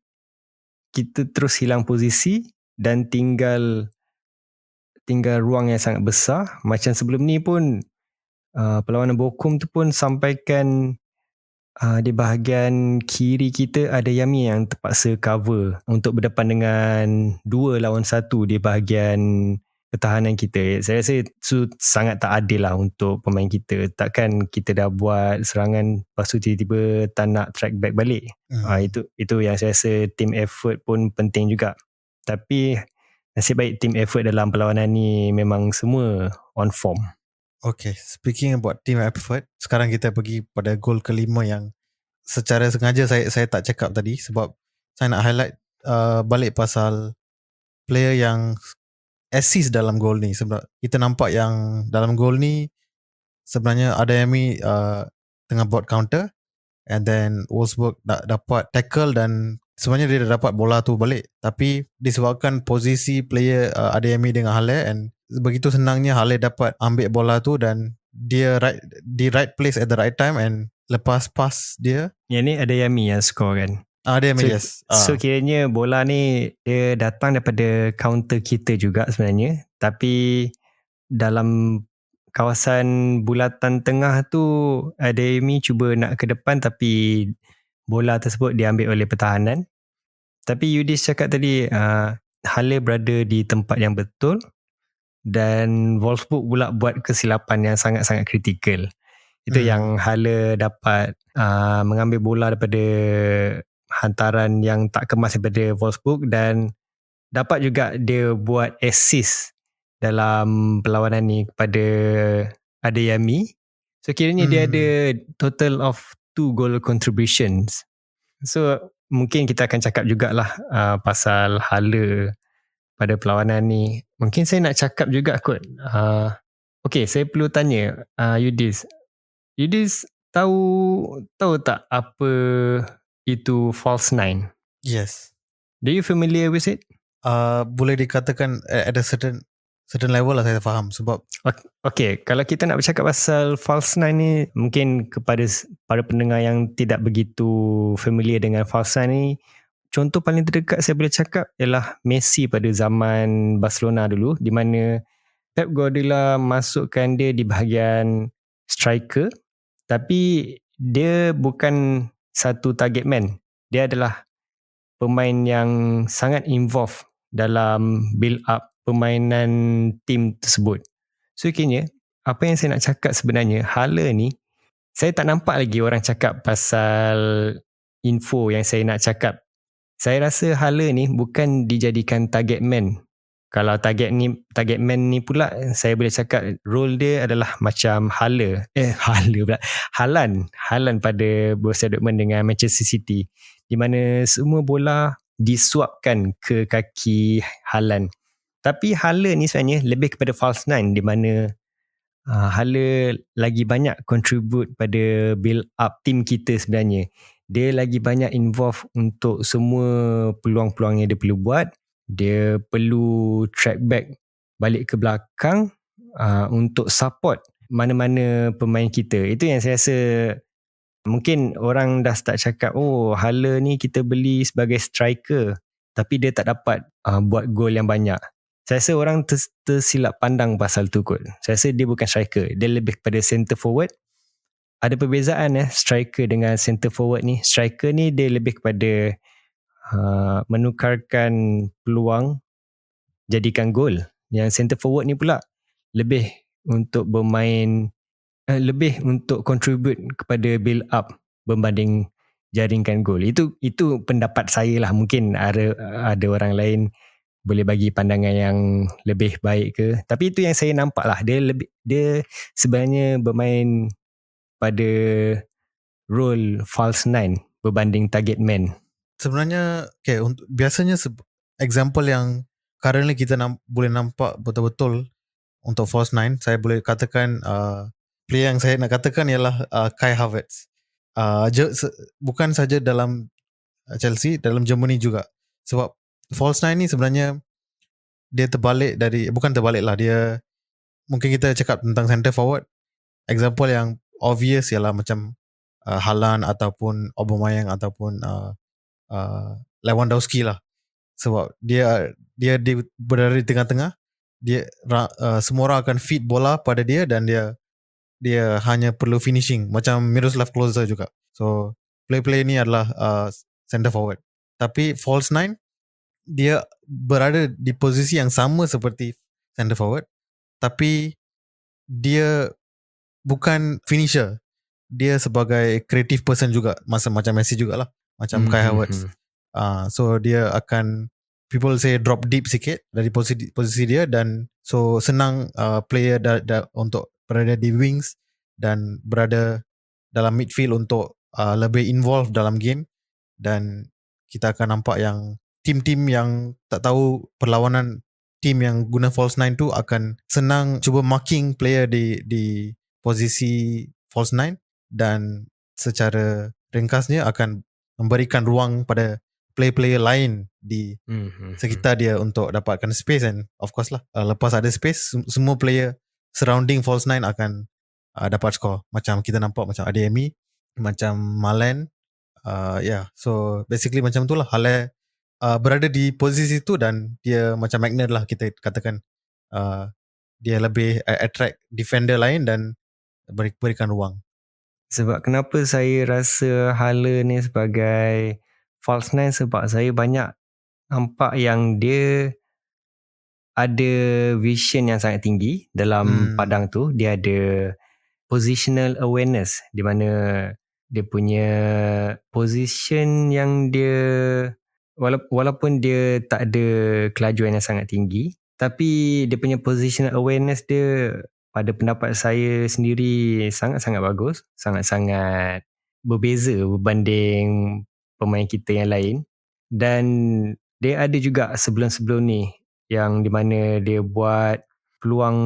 kita terus hilang posisi dan tinggal ruang yang sangat besar. Macam sebelum ni pun perlawanan Bochum tu pun sampaikan di bahagian kiri kita ada Yami yang terpaksa cover untuk berdepan dengan 2 lawan 1 di bahagian pertahanan kita. Saya rasa itu sangat tak adil lah untuk pemain kita. Takkan kita dah buat serangan lepas tu tiba-tiba tak nak track back balik. Itu yang saya rasa team effort pun penting juga. Tapi nasib baik team effort dalam perlawanan ni memang semua on form. Okay, speaking about team effort, sekarang kita pergi pada gol kelima yang secara sengaja saya tak cakap tadi sebab saya nak highlight balik pasal player yang assist dalam gol ni. Sebab kita nampak yang dalam gol ni sebenarnya Adeyemi tengah buat counter and then Wolfsburg dapat tackle dan sebenarnya dia dah dapat bola tu balik, tapi disebabkan posisi player Adeyemi dengan Haller, and begitu senangnya Haller dapat ambil bola tu dan dia di right place at the right time and lepas pass dia. Yang ni Adeyemi yang score kan? Adeyemi, yes. So kiranya bola ni dia datang daripada counter kita juga sebenarnya, tapi dalam kawasan bulatan tengah tu Adeyemi cuba nak ke depan, tapi bola tersebut diambil oleh pertahanan. Tapi Yudis cakap tadi Haller berada di tempat yang betul dan Wolfsburg pula buat kesilapan yang sangat-sangat kritikal. Itu yang Haller dapat mengambil bola daripada hantaran yang tak kemas daripada Wolfsburg dan dapat juga dia buat assist dalam perlawanan ni kepada Adeyemi. So kiranya dia ada total of 2 goal contributions. So mungkin kita akan cakap jugalah pasal Haller pada perlawanan ni. Mungkin saya nak cakap juga kot. Okay, saya perlu tanya Yudis. Yudis tahu tak apa itu false nine? Yes. Do you familiar with it? Boleh dikatakan at a certain level lah saya faham sebab okay, kalau kita nak bercakap pasal false nine ni, mungkin kepada para pendengar yang tidak begitu familiar dengan false nine ni, contoh paling terdekat saya boleh cakap ialah Messi pada zaman Barcelona dulu, di mana Pep Guardiola masukkan dia di bahagian striker, tapi dia bukan satu target man. Dia adalah pemain yang sangat involved dalam build up permainan tim tersebut. So kini apa yang saya nak cakap sebenarnya, Haller ni Saya tak nampak lagi orang cakap pasal info yang saya nak cakap. Saya rasa Hala ni bukan dijadikan target man. Kalau target man ni pula, saya boleh cakap role dia adalah macam Hala pula. Halan pada Borussia Dortmund dengan Manchester City, di mana semua bola disuapkan ke kaki Haaland. Tapi Hala ni sebenarnya lebih kepada false nine, di mana Hala lagi banyak contribute pada build up team kita sebenarnya. Dia lagi banyak involve untuk semua peluang-peluang yang dia perlu buat. Dia perlu track back balik ke belakang untuk support mana-mana pemain kita. Itu yang saya rasa mungkin orang dah start cakap, oh Hala ni kita beli sebagai striker tapi dia tak dapat buat gol yang banyak. Saya rasa orang tersilap pandang pasal tu kot. Saya rasa dia bukan striker, dia lebih kepada center forward. Ada perbezaan striker dengan center forward ni. Striker ni dia lebih kepada menukarkan peluang jadikan gol. Yang center forward ni pula lebih untuk bermain, lebih untuk contribute kepada build up berbanding jaringkan gol. Itu pendapat saya lah. Mungkin ada orang lain boleh bagi pandangan yang lebih baik ke, tapi itu yang saya nampak lah. Dia sebenarnya bermain pada role false nine berbanding target man. Sebenarnya untuk biasanya example yang currently kita boleh nampak betul-betul untuk false nine, saya boleh katakan player yang saya nak katakan ialah Kai Havertz. Bukan saja dalam Chelsea, dalam Germany juga. Sebab false nine ni sebenarnya dia bukan terbalik lah, dia mungkin kita cakap tentang center forward. Example yang obvious ialah macam Haaland ataupun Aubameyang ataupun Lewandowski lah. Sebab dia berada di tengah-tengah. Dia semua orang akan feed bola pada dia dan dia hanya perlu finishing, macam Miroslav Klose juga. So play ni adalah center forward. Tapi false nine, dia berada di posisi yang sama seperti center forward, tapi dia bukan finisher. Dia sebagai creative person juga, macam Messi jugalah, macam Kai Havertz. So dia akan, people say, drop deep sikit dari posisi dia, dan so senang player untuk berada di wings dan berada dalam midfield untuk lebih involved dalam game. Dan kita akan nampak yang tim-tim yang tak tahu perlawanan tim yang guna false nine tu akan senang cuba marking player di posisi false nine, dan secara ringkasnya akan memberikan ruang pada player-player lain di sekitar dia untuk dapatkan space. And of course lah, lepas ada space, semua player surrounding false nine akan dapat score. Macam kita nampak macam Adeyemi, macam Malen. So basically macam tu lah. Hale berada di posisi tu dan dia macam magnet lah, kita katakan. Dia lebih attract defender lain dan berikan ruang. Sebab kenapa saya rasa Hala ni sebagai false nine, sebab saya banyak nampak yang dia ada vision yang sangat tinggi dalam padang tu. Dia ada positional awareness, di mana dia punya position yang dia, walaupun dia tak ada kelajuan yang sangat tinggi, tapi dia punya positional awareness dia pada pendapat saya sendiri sangat-sangat bagus, sangat-sangat berbeza berbanding pemain kita yang lain. Dan dia ada juga sebelum-sebelum ni yang di mana dia buat peluang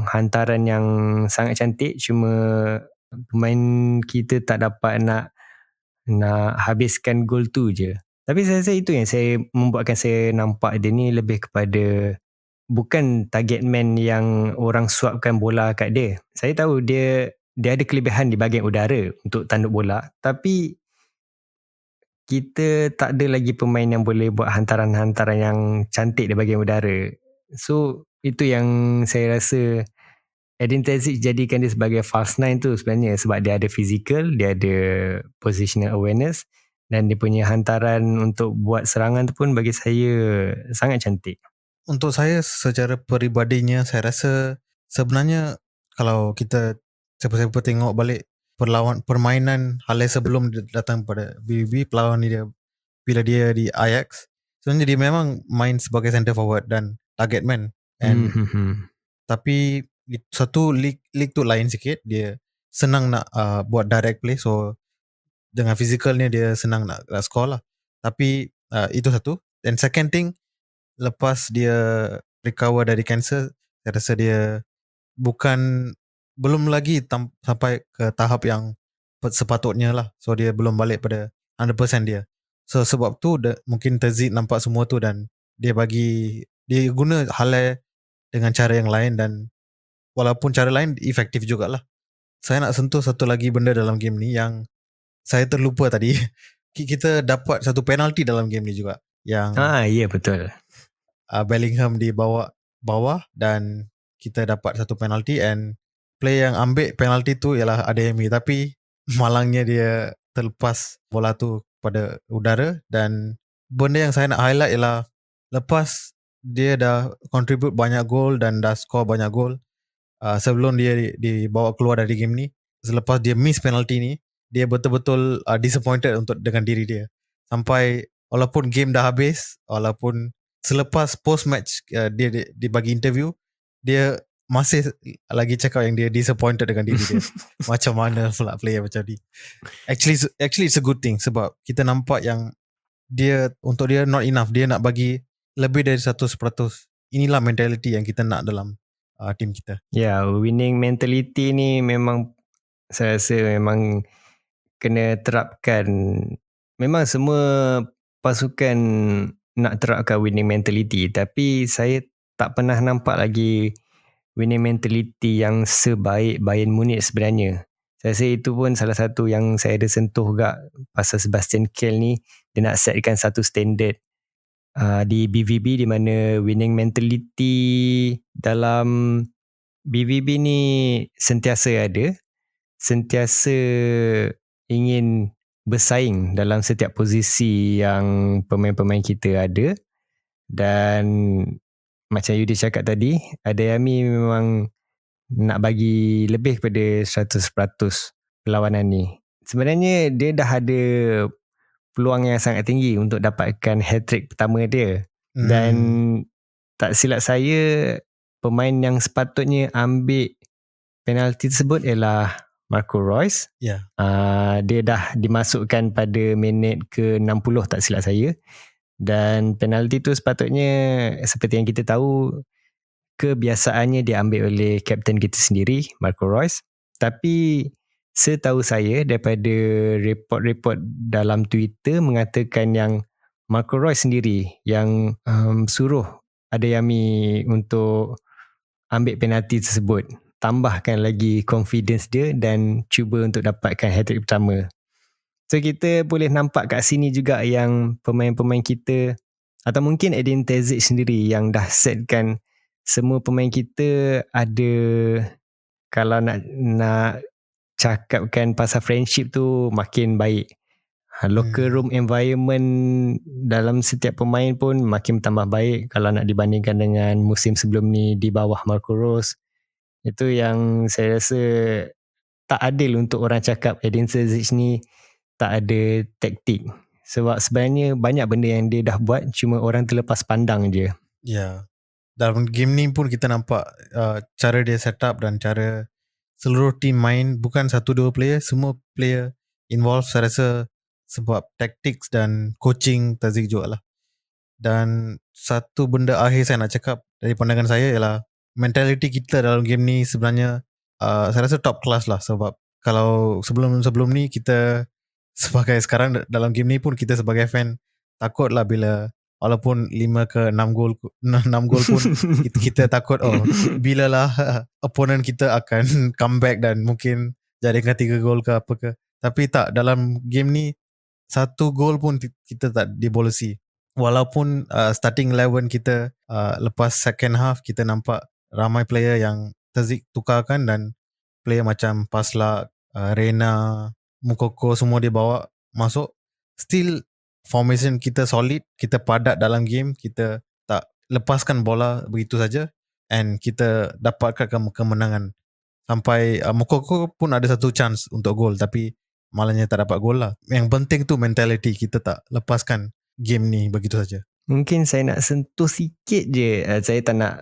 hantaran yang sangat cantik, cuma pemain kita tak dapat nak habiskan gol tu je. Tapi saya rasa itu yang membuatkan saya nampak dia ni lebih kepada bukan target man yang orang suapkan bola kat dia. Saya tahu dia ada kelebihan di bahagian udara untuk tanduk bola, tapi kita tak ada lagi pemain yang boleh buat hantaran-hantaran yang cantik di bahagian udara. So itu yang saya rasa Edin Terzic jadikan dia sebagai false nine tu sebenarnya, sebab dia ada physical, dia ada positional awareness, dan dia punya hantaran untuk buat serangan tu pun bagi saya sangat cantik. Untuk saya secara peribadinya, saya rasa sebenarnya kalau kita siapa-siapa tengok balik permainan Halle sebelum dia datang pada BVB, perlawanan dia bila dia di Ajax, sebenarnya dia memang main sebagai center forward dan target man. And tapi satu league tu lain sikit, dia senang nak buat direct play, so dengan physicalnya dia senang nak score lah. Tapi itu satu. And second thing, lepas dia recover dari cancer, saya rasa dia belum lagi sampai ke tahap yang sepatutnya lah. So dia belum balik pada 100% dia. So sebab tu mungkin Terzic nampak semua tu dan dia guna Halle dengan cara yang lain, dan walaupun cara lain efektif jugalah. Saya nak sentuh satu lagi benda dalam game ni yang saya terlupa tadi. Kita dapat satu penalti dalam game ni juga, yang ya betul. Bellingham dibawa bawah dan kita dapat satu penalti, and player yang ambil penalti tu ialah Adeyemi, tapi malangnya dia terlepas bola tu pada udara. Dan benda yang saya nak highlight ialah lepas dia dah contribute banyak gol dan dah score banyak gol, sebelum dia dibawa keluar dari game ni, selepas dia miss penalti ni, dia betul-betul disappointed dengan diri dia. Sampai walaupun game dah habis, walaupun selepas post match dia bagi interview, dia masih lagi cakap yang dia disappointed dengan diri dia. Macam mana pula player macam ni. Actually it's a good thing, sebab kita nampak yang untuk dia not enough, dia nak bagi lebih dari 100%. Inilah mentality yang kita nak dalam team kita. Winning mentality ni memang saya rasa memang kena terapkan. Memang semua pasukan nak terapkan winning mentality, tapi saya tak pernah nampak lagi winning mentality yang sebaik Bayern Munich sebenarnya. Saya rasa itu pun salah satu yang saya ada sentuh juga pasal Sebastian Kehl ni, dia nak setkan satu standard di BVB, di mana winning mentality dalam BVB ni sentiasa ada, sentiasa ingin bersaing dalam setiap posisi yang pemain-pemain kita ada. Dan macam Yudi cakap tadi, Adeyemi memang nak bagi lebih kepada 100% perlawanan ni. Sebenarnya dia dah ada peluang yang sangat tinggi untuk dapatkan hat-trick pertama dia. Dan tak silap saya, pemain yang sepatutnya ambil penalti tersebut ialah Marco Reus. Dia dah dimasukkan pada minit ke-60 tak silap saya. Dan penalti tu sepatutnya, seperti yang kita tahu, kebiasaannya diambil oleh kapten kita sendiri, Marco Reus. Tapi setahu saya daripada report-report dalam Twitter mengatakan yang Marco Reus sendiri yang suruh Adeyemi untuk ambil penalti tersebut, tambahkan lagi confidence dia dan cuba untuk dapatkan hat-trick pertama. So kita boleh nampak kat sini juga yang pemain-pemain kita, atau mungkin Edin Terzic sendiri yang dah setkan semua pemain kita ada, kalau nak cakapkan pasal friendship tu makin baik. Locker room environment dalam setiap pemain pun makin tambah baik kalau nak dibandingkan dengan musim sebelum ni di bawah Marco Reus. Itu yang saya rasa tak adil untuk orang cakap Edin Terzic ni tak ada taktik. Sebab sebenarnya banyak benda yang dia dah buat, cuma orang terlepas pandang je. Dalam game ni pun kita nampak cara dia set up dan cara seluruh team main, bukan 1-2 player, semua player involved. Saya rasa sebab tactics dan coaching Terzic juga lah. Dan satu benda akhir saya nak cakap dari pandangan saya ialah mentality kita dalam game ni sebenarnya saya rasa top class lah. Sebab kalau sebelum ni kita sebagai sekarang dalam game ni pun kita sebagai fan takut lah bila walaupun 5 ke 6 gol pun kita takut bila lah opponent kita akan comeback dan mungkin jadikan 3 gol ke apa ke. Tapi tak, dalam game ni 1 gol pun kita tak dibolesi. Walaupun starting 11 kita lepas second half kita nampak ramai player yang Terzic tukarkan, dan player macam Pasla, Reina, Mukoko semua dia bawa masuk. Still formation kita solid, kita padat dalam game, kita tak lepaskan bola begitu saja, and kita dapatkan kemenangan. Sampai Moukoko pun ada satu chance untuk gol, tapi malahnya tak dapat gol lah. Yang penting tu mentality, kita tak lepaskan game ni begitu saja. Mungkin saya nak sentuh sikit je. Saya tak nak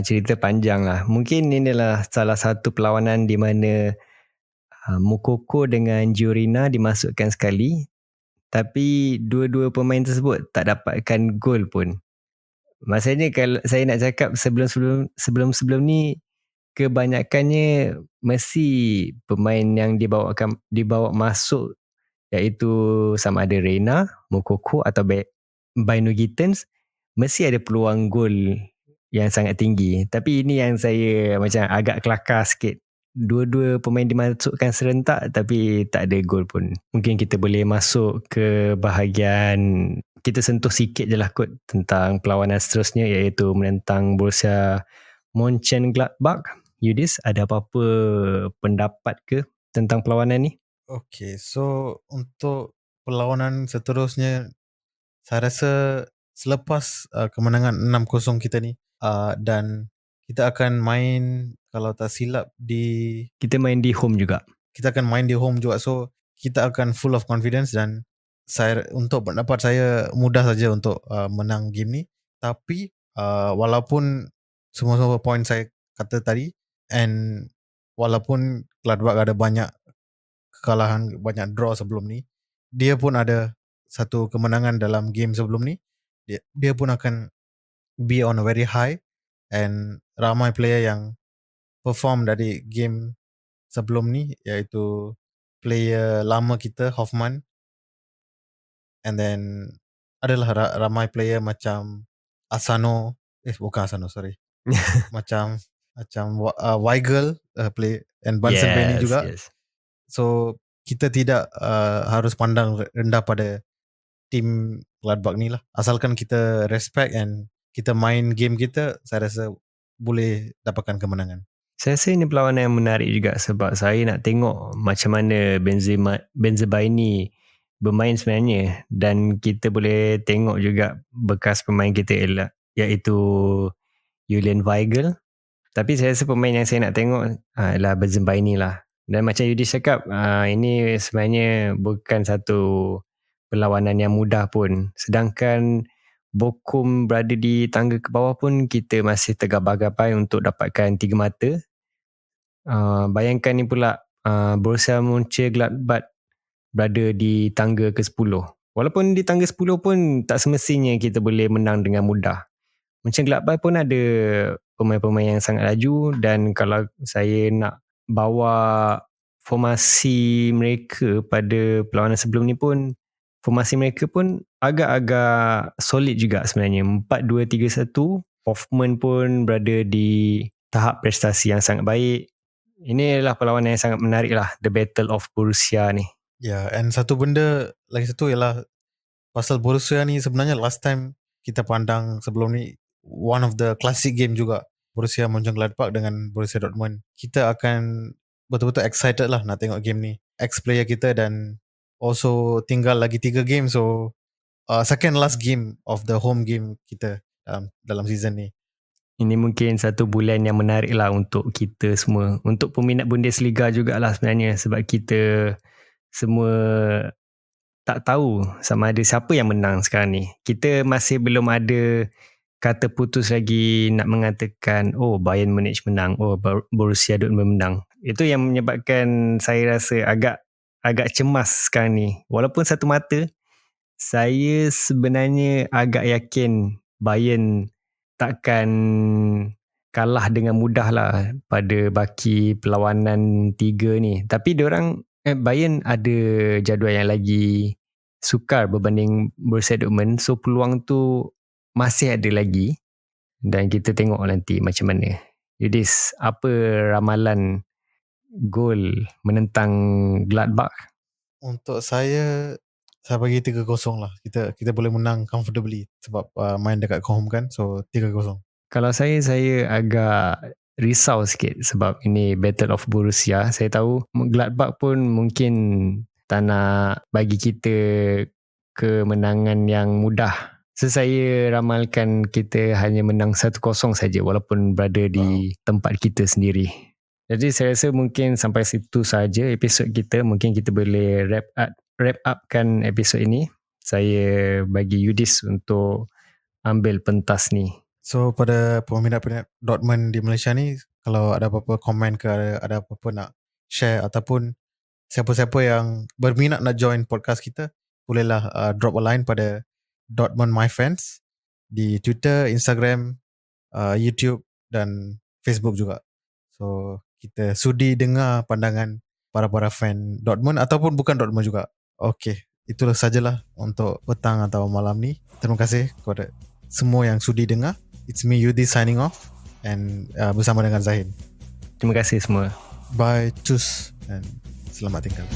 cerita panjang lah. Mungkin ini adalah salah satu perlawanan di mana Moukoko dengan Giorina dimasukkan sekali, tapi dua-dua pemain tersebut tak dapatkan gol pun. Maksudnya kalau saya nak cakap sebelum ni, kebanyakannya mesti pemain yang dibawa masuk, iaitu sama ada Reina, Moukoko atau Bainu Gittens, mesti ada peluang gol yang sangat tinggi. Tapi ini yang saya macam agak kelakar sikit. Dua-dua pemain dimasukkan serentak tapi tak ada gol pun. Mungkin kita boleh masuk ke bahagian, kita sentuh sikit je lah kot tentang perlawanan seterusnya, iaitu menentang Borussia Mönchengladbach. Yudis, ada apa-apa pendapat ke tentang perlawanan ni? Okay, so untuk perlawanan seterusnya, saya rasa selepas kemenangan 6-0 kita ni, dan kita akan main, kalau tak silap, kita main di home juga. Kita akan main di home juga, so kita akan full of confidence. Dan untuk pendapat saya, mudah saja untuk menang game ni. Tapi walaupun semua poin saya kata tadi, and walaupun Gladbach ada banyak kekalahan, banyak draw sebelum ni, dia pun ada satu kemenangan dalam game sebelum ni. Dia pun akan be on a very high, and ramai player yang perform dari game sebelum ni, iaitu player lama kita, Hoffman, and then adalah ramai player macam Asano, bukan Asano, sorry, macam Weigel play, and Bunsen Benny juga. Yes. So kita tidak harus pandang rendah pada tim Gladbach ni lah. Asalkan kita respect and kita main game kita, saya rasa boleh dapatkan kemenangan. Saya rasa ini perlawanan yang menarik juga, sebab saya nak tengok macam mana Benzebaini bermain sebenarnya, dan kita boleh tengok juga bekas pemain kita iaitu Julian Weigel. Tapi saya rasa pemain yang saya nak tengok adalah Benzebaini lah. Dan macam Yudi cakap, ini sebenarnya bukan satu perlawanan yang mudah pun. Sedangkan Bochum berada di tangga ke bawah pun, kita masih tergabar-gabar untuk dapatkan 3 mata. Bayangkan ni pula Borussia Mönchengladbach berada di tangga ke-10. Walaupun di tangga 10 pun tak semestinya kita boleh menang dengan mudah. Mönchengladbach pun ada pemain-pemain yang sangat laju, dan kalau saya nak bawa formasi mereka pada perlawanan sebelum ni pun, formasi mereka pun agak-agak solid juga sebenarnya. 4-2-3-1. Hoffman pun berada di tahap prestasi yang sangat baik. Ini adalah perlawanan yang sangat menarik lah, The Battle of Borussia ni. And satu benda lagi satu ialah pasal Borussia ni, sebenarnya last time kita pandang sebelum ni, one of the classic game juga, Borussia Mönchengladbach dengan Borussia Dortmund. Kita akan betul-betul excited lah nak tengok game ni. Ex-player kita, dan also tinggal lagi 3 game, so second last game of the home game kita dalam season ni. Ini mungkin satu bulan yang menarik lah untuk kita semua, untuk peminat Bundesliga jugalah sebenarnya, sebab kita semua tak tahu sama ada siapa yang menang sekarang ni. Kita masih belum ada kata putus lagi nak mengatakan Bayern Munich menang, Borussia Dortmund menang. Itu yang menyebabkan saya rasa agak cemas sekarang ni. Walaupun satu mata, saya sebenarnya agak yakin Bayern takkan kalah dengan mudah lah pada baki perlawanan 3 ni. Tapi Bayern ada jadual yang lagi sukar berbanding Borussia Dortmund, so peluang tu masih ada lagi, dan kita tengok nanti macam mana. Yudis, apa ramalan gol menentang Gladbach? Untuk saya bagi 3-0 lah. Kita boleh menang comfortably sebab main dekat home kan, so 3-0. Kalau saya agak risau sikit sebab ini Battle of Borussia. Saya tahu Gladbach pun mungkin tak nak bagi kita kemenangan yang mudah. So saya ramalkan kita hanya menang 1-0 saja, walaupun berada di tempat kita sendiri. Jadi saya rasa mungkin sampai situ saja episod kita. Mungkin kita boleh wrap upkan episod ini. Saya bagi Yudis untuk ambil pentas ni. So pada peminat-peminat Dortmund di Malaysia ni, kalau ada apa-apa komen ke, ada apa-apa nak share ataupun siapa-siapa yang berminat nak join podcast kita, bolehlah drop a line pada Dortmund My Fans di Twitter, Instagram, YouTube dan Facebook juga. So kita sudi dengar pandangan para fan Dortmund ataupun bukan Dortmund juga. Okay, itulah sajalah untuk petang atau malam ni. Terima kasih kepada semua yang sudi dengar. It's me Yudi signing off and bersama dengan Zahin. Terima kasih semua. Bye, cus, and selamat tinggal.